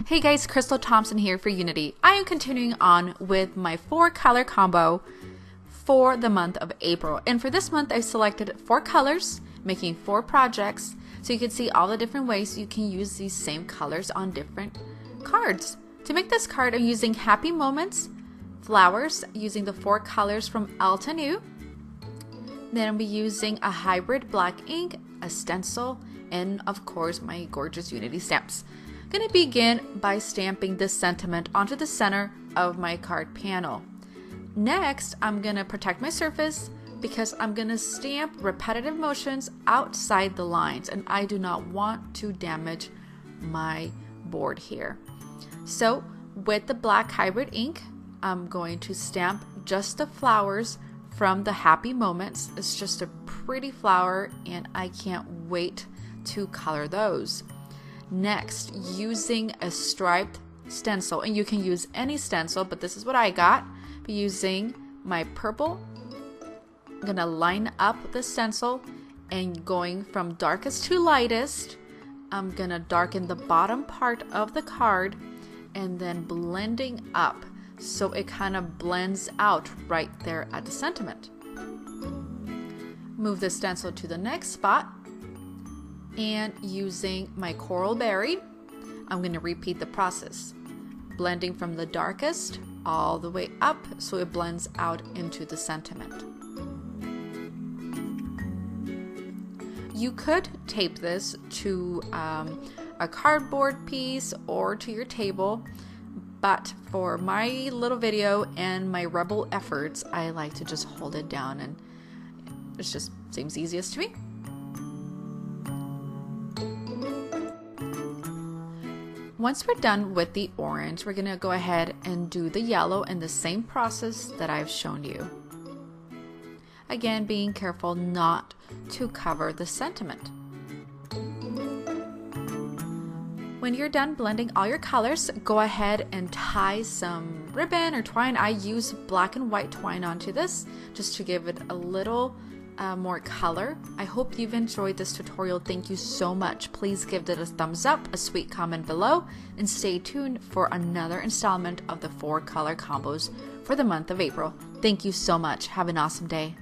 Hey guys, Crystal Thompson here for Unity. I am continuing on with my 4-color combo for the month of April. And for this month, I selected 4 colors, making 4 projects, so you can see all the different ways you can use these same colors on different cards. To make this card, I'm using Happy Moments, flowers, using the 4 colors from Altenew. Then I'll be using a hybrid black ink, a stencil, and of course my gorgeous Unity stamps. I'm going to begin by stamping this sentiment onto the center of my card panel. Next, I'm going to protect my surface because I'm going to stamp repetitive motions outside the lines, and I do not want to damage my board here. So with the black hybrid ink, I'm going to stamp just the flowers from the Happy Moments. It's just a pretty flower and I can't wait to color those. Next, using a striped stencil, and you can use any stencil, but this is what I got. Be using my purple, I'm gonna line up the stencil and going from darkest to lightest, I'm gonna darken the bottom part of the card and then blending up so it kind of blends out right there at the sentiment. Move the stencil to the next spot, and using my coral berry, I'm going to repeat the process, blending from the darkest all the way up so it blends out into the sentiment. You could tape this to a cardboard piece or to your table, but for my little video and my rebel efforts, I like to just hold it down, and it just seems easiest to me. Once we're done with the orange, we're going to go ahead and do the yellow in the same process that I've shown you. Again, being careful not to cover the sentiment. When you're done blending all your colors, go ahead and tie some ribbon or twine. I use black and white twine onto this just to give it a little more color. I hope you've enjoyed this tutorial. Thank you so much. Please give it a thumbs up, a sweet comment below, and stay tuned for another installment of the 4 color combos for the month of April. Thank you so much. Have an awesome day.